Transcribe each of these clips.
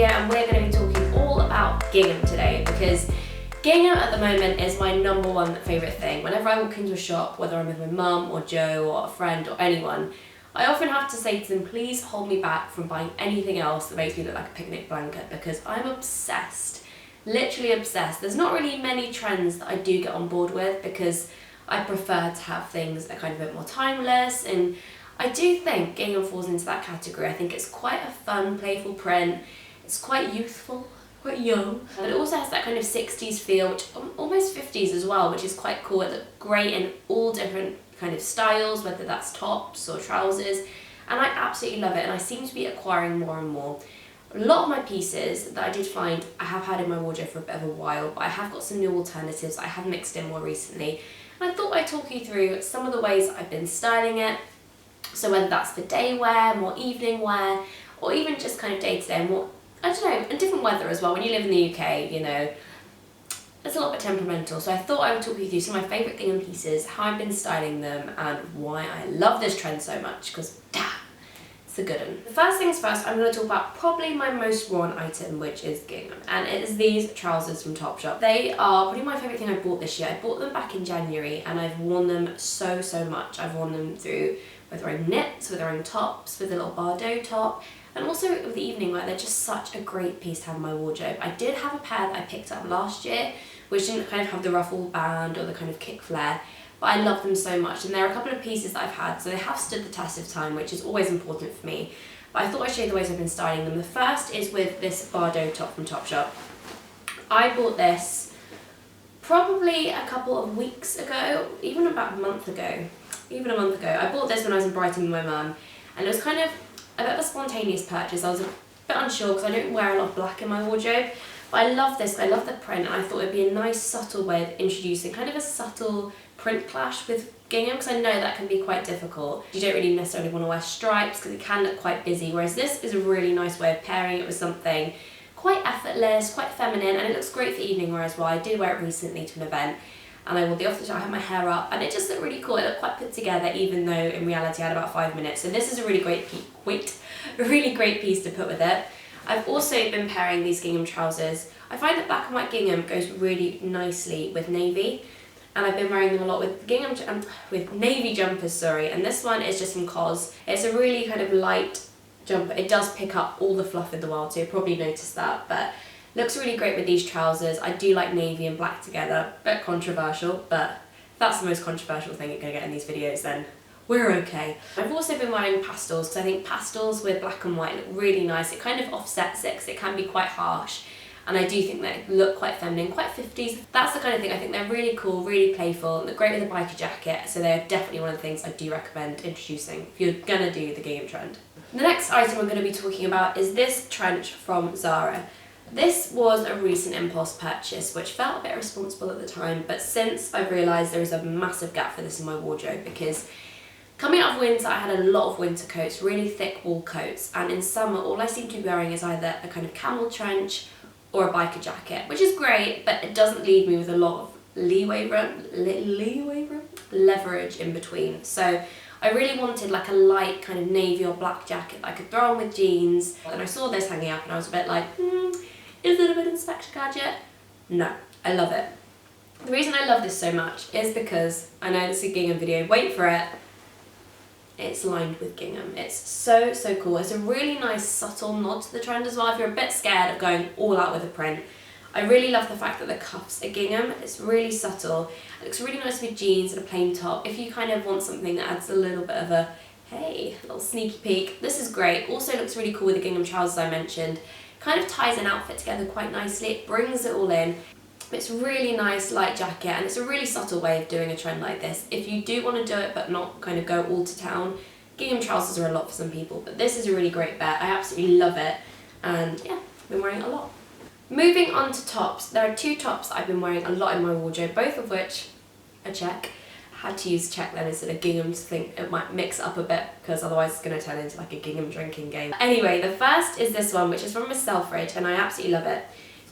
Olivia and we're going to be talking all about gingham today because gingham at the moment is my #1 favourite thing. Whenever I walk into a shop, whether I'm with my mum or Joe or a friend or anyone, I often have to say to them, please hold me back from buying anything else that makes me look like a picnic blanket because I'm obsessed, literally obsessed. There's not really many trends that I do get on board with because I prefer to have things that are kind of a bit more timeless, and I do think gingham falls into that category. I think it's quite a fun, playful print. It's quite youthful, quite young, but it also has that kind of 60s feel, which, almost 50s as well, which is quite cool. It looks great in all different kind of styles, whether that's tops or trousers, and I absolutely love it, and I seem to be acquiring more and more. A lot of my pieces that I did find I have had in my wardrobe for a bit of a while, but I have got some new alternatives I have mixed in more recently, and I thought I'd talk you through some of the ways I've been styling it. So whether that's for day wear, more evening wear, or even just kind of day to day, more, I don't know, and different weather as well. When you live in the UK, you know, it's a little bit temperamental. So I thought I would talk you through some of my favourite gingham pieces, how I've been styling them, and why I love this trend so much, because damn, it's a good one. The first things first, I'm going to talk about probably my most worn item, which is gingham, and it is these trousers from Topshop. They are probably my favourite thing I bought this year. I bought them back in January, and I've worn them so much. I've worn them through with wearing knits, with wearing tops, with a little Bardot top, and also with the evening wear. They're just such a great piece to have in my wardrobe. I did have a pair that I picked up last year, which didn't kind of have the ruffled band or the kind of kick flare, but I love them so much, and there are a couple of pieces that I've had, so they have stood the test of time, which is always important for me. But I thought I'd show you the ways I've been styling them. The first is with this Bardot top from Topshop. I bought this probably a couple of weeks ago, even about a month ago. I bought this when I was in Brighton with my mum, and it was kind of a bit of a spontaneous purchase. I was a bit unsure because I don't wear a lot of black in my wardrobe, but I love this, I love the print, and I thought it'd be a nice subtle way of introducing kind of a subtle print clash with gingham, because I know that can be quite difficult. You don't really necessarily want to wear stripes because it can look quite busy, whereas this is a really nice way of pairing it with something quite effortless, quite feminine, and it looks great for evening wear as well. I did wear it recently to an event, and I wore the off the top, I had my hair up, and it just looked really cool. It looked quite put together, even though in reality I had about 5 minutes. So this is a really great piece to put with it. I've also been pairing these gingham trousers. I find that black and white gingham goes really nicely with navy, and I've been wearing them a lot with gingham, with navy jumpers, sorry. And this one is just from COS. It's a really kind of light jumper. It does pick up all the fluff in the world, so you'll probably notice that, but looks really great with these trousers. I do like navy and black together. Bit controversial, but if that's the most controversial thing you're going to get in these videos, then we're okay. I've also been wearing pastels because I think pastels with black and white look really nice. It kind of offsets it because it can be quite harsh, and I do think they look quite feminine, quite 50s. That's the kind of thing. I think they're really cool, really playful, and they're great with a biker jacket, so they're definitely one of the things I do recommend introducing if you're going to do the gingham trend. The next item I'm going to be talking about is this trench from Zara. This was a recent impulse purchase, which felt a bit irresponsible at the time, but since I've realised there is a massive gap for this in my wardrobe, because coming out of winter I had a lot of winter coats, really thick wool coats, and in summer all I seem to be wearing is either a kind of camel trench or a biker jacket, which is great, but it doesn't leave me with a lot of leverage in between. So I really wanted like a light kind of navy or black jacket that I could throw on with jeans, and I saw this hanging up and I was a bit like, is it a bit Inspector Gadget? No, I love it. The reason I love this so much is because, I know this is a gingham video, wait for it, it's lined with gingham. It's so cool. It's a really nice subtle nod to the trend as well if you're a bit scared of going all out with a print. I really love the fact that the cuffs are gingham. It's really subtle. It looks really nice with jeans and a plain top. If you kind of want something that adds a little bit of a, hey, little sneaky peek, this is great. Also looks really cool with the gingham trousers I mentioned. Kind of ties an outfit together quite nicely. It brings it all in. It's a really nice light jacket, and it's a really subtle way of doing a trend like this. If you do want to do it but not kind of go all to town, gingham trousers are a lot for some people, but this is a really great bet. I absolutely love it, and yeah, I've been wearing it a lot. Moving on to tops, there are 2 tops that I've been wearing a lot in my wardrobe, both of which are check. I had to use check then instead of gingham to think it might mix up a bit, because otherwise it's going to turn into like a gingham drinking game. Anyway, the first is this one, which is from Miss Selfridge, and I absolutely love it.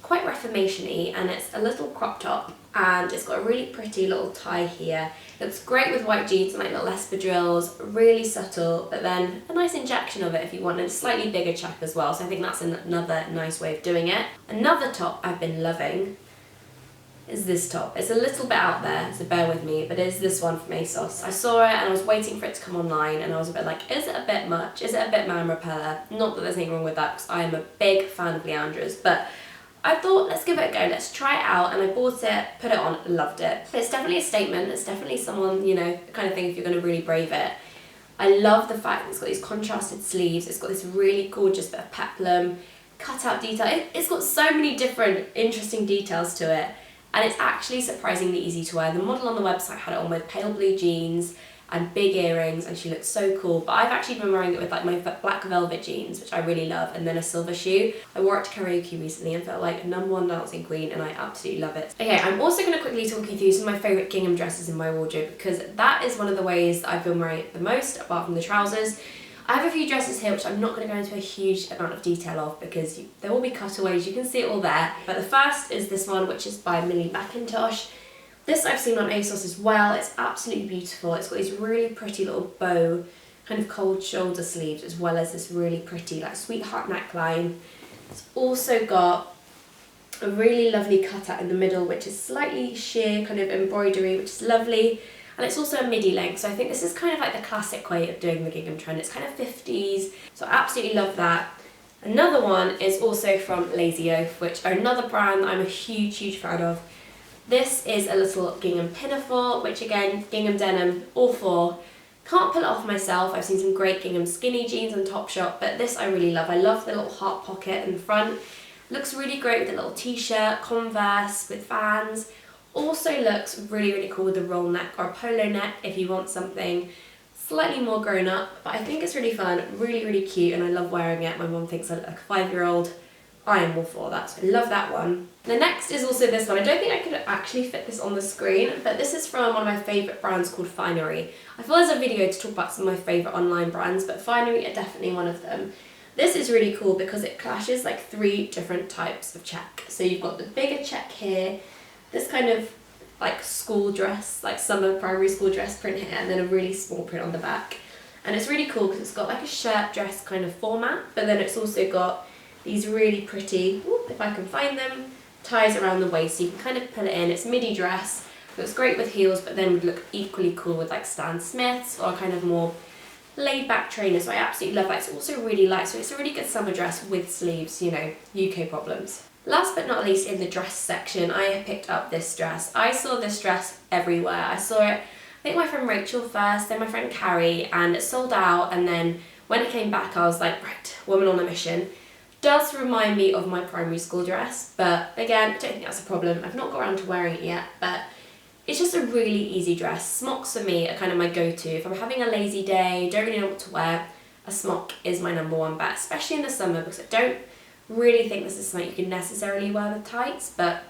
quite Reformation-y, and it's a little crop top, and it's got a really pretty little tie here. It looks great with white jeans and like little espadrilles, really subtle, but then a nice injection of it if you want, and a slightly bigger check as well, so I think that's another nice way of doing it. Another top I've been loving is this top. It's a little bit out there, so bear with me, but it's this one from ASOS. I saw it and I was waiting for it to come online, and I was a bit like, is it a bit much? Is it a bit man repeller? Not that there's anything wrong with that, because I am a big fan of Leandra's, but I thought, let's give it a go, let's try it out, and I bought it, put it on, loved it. It's definitely a statement, it's definitely someone, you know, the kind of thing if you're going to really brave it. I love the fact that it's got these contrasted sleeves, it's got this really gorgeous bit of peplum, cut out detail, it's got so many different interesting details to it. And it's actually surprisingly easy to wear. The model on the website had it on with pale blue jeans and big earrings, and she looked so cool. But I've actually been wearing it with like my black velvet jeans, which I really love, and then a silver shoe. I wore it to karaoke recently and felt like a #1 dancing queen, and I absolutely love it. Okay, I'm also going to quickly talk you through some of my favourite gingham dresses in my wardrobe, because that is one of the ways that I've been wearing it the most, apart from the trousers. I have a few dresses here which I'm not going to go into a huge amount of detail of because there will be cutaways, you can see it all there. But the first is this one, which is by Millie Mackintosh. This I've seen on ASOS as well. It's absolutely beautiful. It's got these really pretty little bow, kind of cold shoulder sleeves, as well as this really pretty like sweetheart neckline. It's also got a really lovely cutout in the middle, which is slightly sheer kind of embroidery, which is lovely. And it's also a midi length, so I think this is kind of like the classic way of doing the gingham trend. It's kind of 50s, so I absolutely love that. Another one is also from Lazy Oaf, which are another brand that I'm a huge fan of. This is a little gingham pinafore, which again, gingham denim, all four. Can't pull it off myself. I've seen some great gingham skinny jeans on Topshop, but this I really love. I love the little heart pocket in the front. Looks really great with a little t-shirt, Converse with Vans. Also looks really cool with a roll neck or a polo neck if you want something slightly more grown up, but I think it's really fun, really cute, and I love wearing it. My mum thinks I look like a 5-year-old. I am all for that, so I love that one. The next is also this one. I don't think I could actually fit this on the screen, but this is from one of my favourite brands called Finery. I feel there's a video to talk about some of my favourite online brands, but Finery are definitely one of them. This is really cool because it clashes like 3 different types of check. So you've got the bigger check here, this kind of like school dress, like summer primary school dress print here, and then a really small print on the back. And it's really cool because it's got like a shirt dress kind of format, but then it's also got these really pretty, if I can find them, ties around the waist, so you can kind of pull it in. It's a midi dress, looks great with heels, but then would look equally cool with like Stan Smiths or kind of more laid back trainers, so I absolutely love that. It's also really light, so it's a really good summer dress with sleeves, you know, UK problems. Last but not least, in the dress section, I picked up this dress. I saw this dress everywhere. I saw it, I think my friend Rachel first, then my friend Carrie, and it sold out, and then when it came back I was like, right, woman on a mission. Does remind me of my primary school dress, but again, I don't think that's a problem. I've not got around to wearing it yet, but it's just a really easy dress. Smocks for me are kind of my go-to. If I'm having a lazy day, don't really know what to wear, a smock is my #1 bet, especially in the summer, because I don't really think this is something you can necessarily wear with tights, but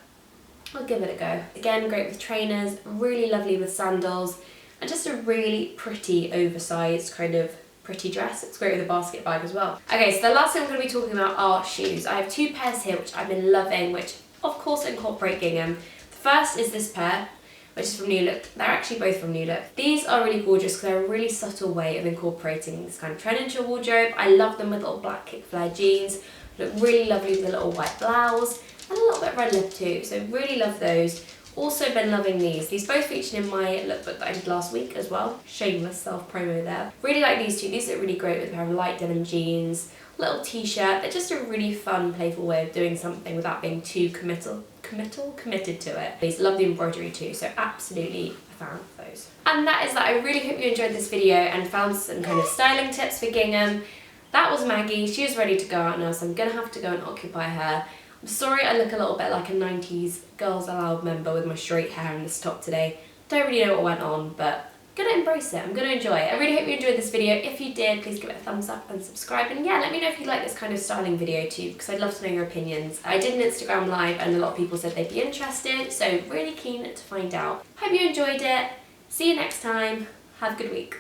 I'll give it a go. Again, great with trainers, really lovely with sandals, and just a really pretty oversized kind of pretty dress. It's great with a basket bag as well. Okay, so the last thing I'm going to be talking about are shoes. I have 2 pairs here which I've been loving, which of course incorporate gingham. The first is this pair, which is from New Look. They're actually both from New Look. These are really gorgeous because they're a really subtle way of incorporating this kind of trend into your wardrobe. I love them with little black kick flare jeans. Look really lovely with a little white blouse and a little bit of red lip too, so really love those. Also been loving these. These both featured in my lookbook that I did last week as well. Shameless self-promo there. Really like these two. These look really great with a pair of light denim jeans, little t-shirt. They're just a really fun, playful way of doing something without being too committed to it. These love the embroidery too, so absolutely a fan of those. And that is that. I really hope you enjoyed this video and found some kind of styling tips for gingham. That was Maggie. She was ready to go out now, so I'm gonna have to go and occupy her. I'm sorry I look a little bit like a 90s Girls Aloud member with my straight hair and this top today. Don't really know what went on, but I'm gonna embrace it. I'm gonna enjoy it. I really hope you enjoyed this video. If you did, please give it a thumbs up and subscribe. And yeah, let me know if you like this kind of styling video too, because I'd love to know your opinions. I did an Instagram live and a lot of people said they'd be interested, so really keen to find out. Hope you enjoyed it. See you next time. Have a good week.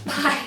Bye.